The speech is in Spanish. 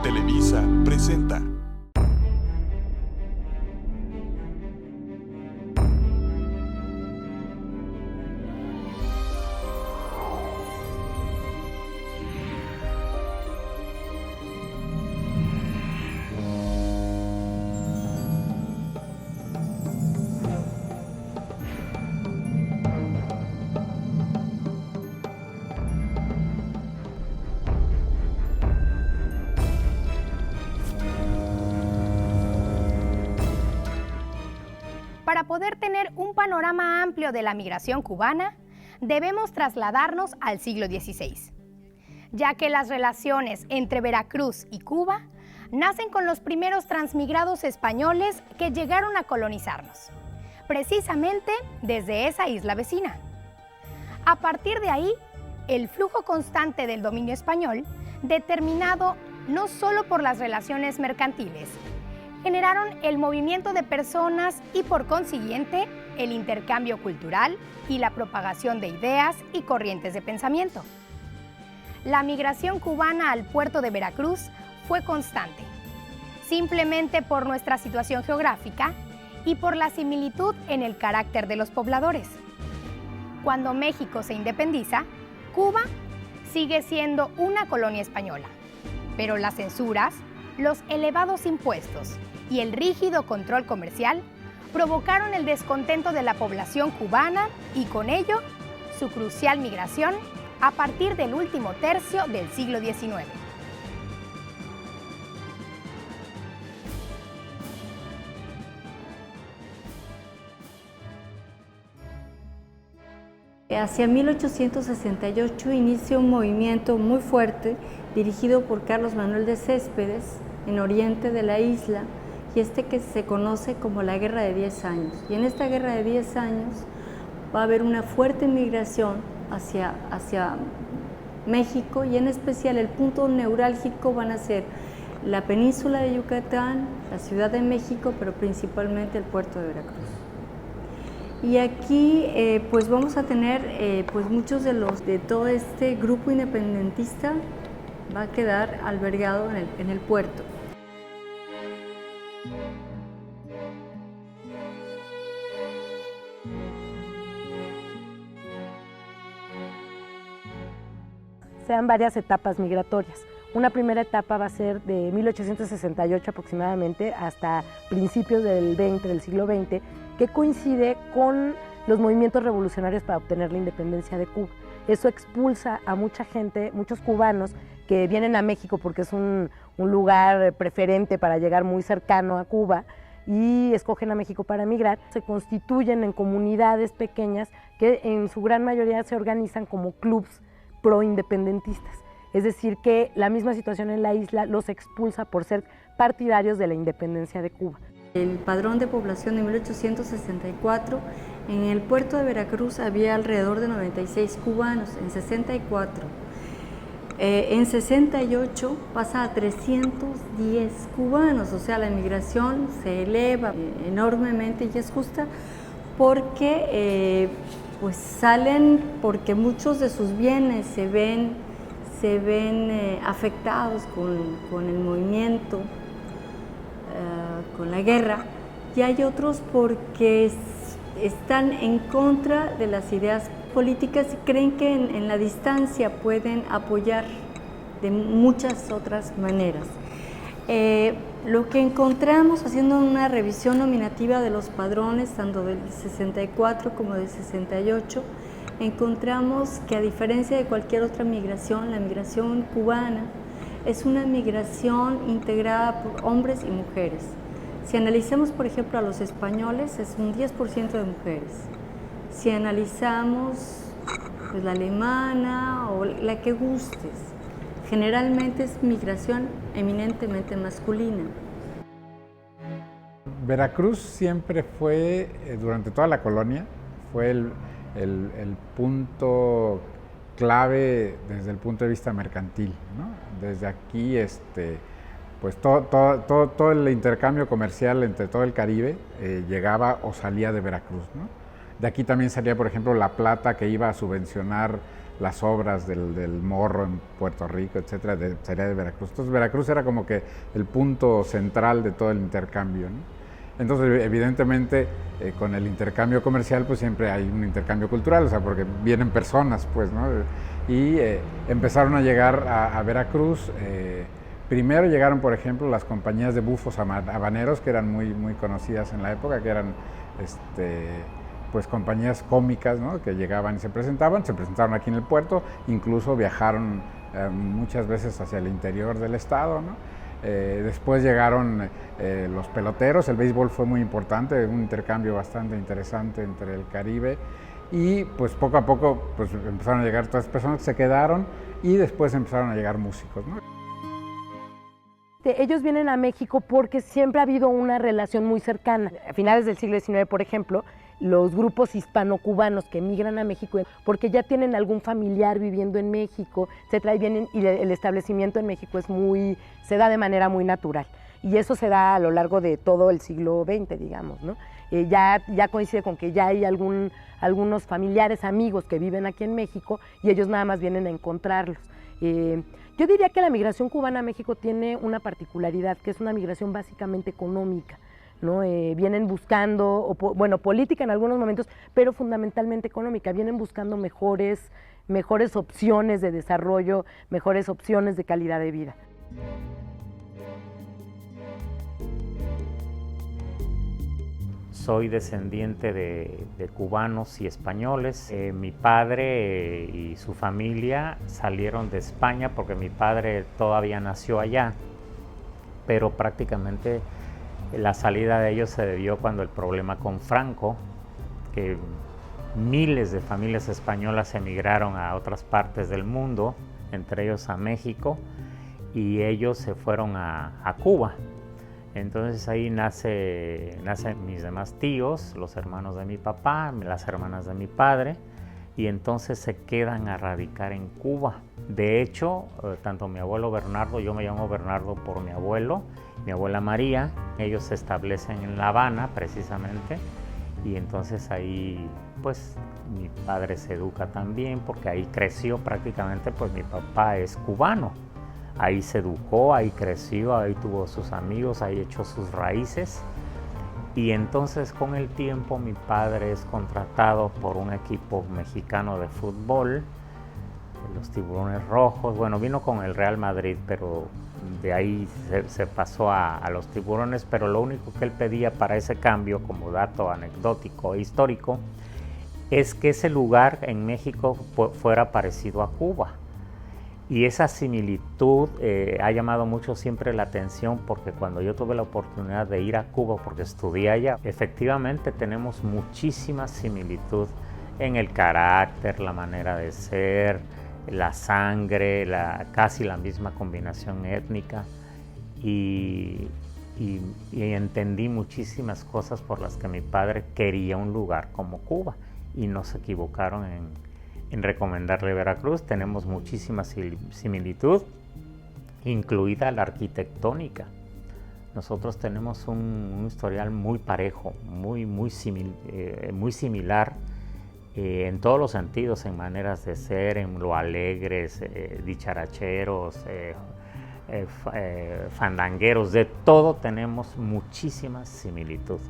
Televisa presenta. Para poder tener un panorama amplio de la migración cubana, debemos trasladarnos al siglo XVI, ya que las relaciones entre Veracruz y Cuba nacen con los primeros transmigrados españoles que llegaron a colonizarnos, precisamente desde esa isla vecina. A partir de ahí, el flujo constante del dominio español, determinado no solo por las relaciones mercantiles, generaron el movimiento de personas y, por consiguiente, el intercambio cultural y la propagación de ideas y corrientes de pensamiento. La migración cubana al puerto de Veracruz fue constante, simplemente por nuestra situación geográfica y por la similitud en el carácter de los pobladores. Cuando México se independiza, Cuba sigue siendo una colonia española, pero las censuras, los elevados impuestos y el rígido control comercial provocaron el descontento de la población cubana y con ello su crucial migración a partir del último tercio del siglo XIX. Hacia 1868 inicia un movimiento muy fuerte dirigido por Carlos Manuel de Céspedes en oriente de la isla, y que se conoce como la Guerra de 10 años. Y en esta Guerra de 10 años va a haber una fuerte migración hacia México, y en especial el punto neurálgico van a ser la península de Yucatán, la Ciudad de México, pero principalmente el puerto de Veracruz. Y aquí pues vamos a tener pues muchos de todo este grupo independentista va a quedar albergado en el puerto. Se dan varias etapas migratorias. Una primera etapa va a ser de 1868 aproximadamente hasta principios del siglo XX, que coincide con los movimientos revolucionarios para obtener la independencia de Cuba. Eso expulsa a mucha gente, muchos cubanos que vienen a México porque es un lugar preferente para llegar muy cercano a Cuba, y escogen a México para emigrar. Se constituyen en comunidades pequeñas que en su gran mayoría se organizan como clubs proindependentistas, es decir, que la misma situación en la isla los expulsa por ser partidarios de la independencia de Cuba. El padrón de población de 1864, en el puerto de Veracruz había alrededor de 96 cubanos, en 64. En 68 pasa a 310 cubanos, o sea, la migración se eleva enormemente, y es justa porque pues salen porque muchos de sus bienes se ven afectados con el movimiento, con la guerra, y hay otros porque están en contra de las ideas políticas y creen que en la distancia pueden apoyar de muchas otras maneras. Lo que encontramos haciendo una revisión nominativa de los padrones, tanto del 64 como del 68, encontramos que, a diferencia de cualquier otra migración, la migración cubana es una migración integrada por hombres y mujeres. Si analizamos, por ejemplo, a los españoles, es un 10% de mujeres. Si analizamos pues, la alemana o la que gustes, generalmente es migración eminentemente masculina. Veracruz siempre fue, durante toda la colonia, fue el punto clave desde el punto de vista mercantil, ¿no? Desde aquí, pues todo el intercambio comercial entre todo el Caribe llegaba o salía de Veracruz, ¿no? De aquí también salía, por ejemplo, la plata que iba a subvencionar las obras del Morro en Puerto Rico, etcétera, sería de Veracruz. Entonces Veracruz era como que el punto central de todo el intercambio, ¿no? Entonces, evidentemente, con el intercambio comercial, pues siempre hay un intercambio cultural, o sea, porque vienen personas, pues, ¿no? Y empezaron a llegar a Veracruz. Primero llegaron, por ejemplo, las compañías de bufos habaneros, que eran muy conocidas en la época, que eran pues compañías cómicas, ¿no? Que llegaban y se presentaron aquí en el puerto, incluso viajaron muchas veces hacia el interior del estado, ¿no? Después llegaron los peloteros, el béisbol fue muy importante, un intercambio bastante interesante entre el Caribe, y pues poco a poco pues empezaron a llegar todas las personas que se quedaron, y después empezaron a llegar músicos, ¿no? Ellos vienen a México porque siempre ha habido una relación muy cercana. A finales del siglo XIX, por ejemplo, los grupos hispano-cubanos que emigran a México porque ya tienen algún familiar viviendo en México, etcétera, y vienen, y el establecimiento en México se da de manera muy natural. Y eso se da a lo largo de todo el siglo XX, digamos, ¿no? Ya coincide con que ya hay algunos familiares, amigos que viven aquí en México, y ellos nada más vienen a encontrarlos. Yo diría que la migración cubana a México tiene una particularidad, que es una migración básicamente económica, ¿no? Vienen buscando, política en algunos momentos, pero fundamentalmente económica. Vienen buscando mejores opciones de desarrollo, mejores opciones de calidad de vida. Soy descendiente de cubanos y españoles. Mi padre y su familia salieron de España porque mi padre todavía nació allá, pero prácticamente la salida de ellos se debió cuando el problema con Franco, que miles de familias españolas emigraron a otras partes del mundo, entre ellos a México, y ellos se fueron a Cuba. Entonces ahí nacen mis demás tíos, los hermanos de mi papá, las hermanas de mi padre, y entonces se quedan a radicar en Cuba. De hecho, tanto mi abuelo Bernardo, yo me llamo Bernardo por mi abuelo, mi abuela María, ellos se establecen en La Habana precisamente, y entonces ahí pues mi padre se educa también, porque ahí creció prácticamente, pues mi papá es cubano. Ahí se educó, ahí creció, ahí tuvo sus amigos, ahí echó sus raíces. Y entonces con el tiempo mi padre es contratado por un equipo mexicano de fútbol, los Tiburones Rojos. Bueno, vino con el Real Madrid, pero de ahí se pasó a los Tiburones. Pero lo único que él pedía para ese cambio, como dato anecdótico e histórico, es que ese lugar en México fuera parecido a Cuba. Y esa similitud ha llamado mucho siempre la atención, porque cuando yo tuve la oportunidad de ir a Cuba, porque estudié allá, efectivamente tenemos muchísima similitud en el carácter, la manera de ser, la sangre, casi la misma combinación étnica, y entendí muchísimas cosas por las que mi padre quería un lugar como Cuba, y no se equivocaron en recomendarle Veracruz. Tenemos muchísima similitud, incluida la arquitectónica. Nosotros tenemos un historial muy parejo, muy similar en todos los sentidos, en maneras de ser, en lo alegres, dicharacheros, fandangueros, de todo tenemos muchísima similitud.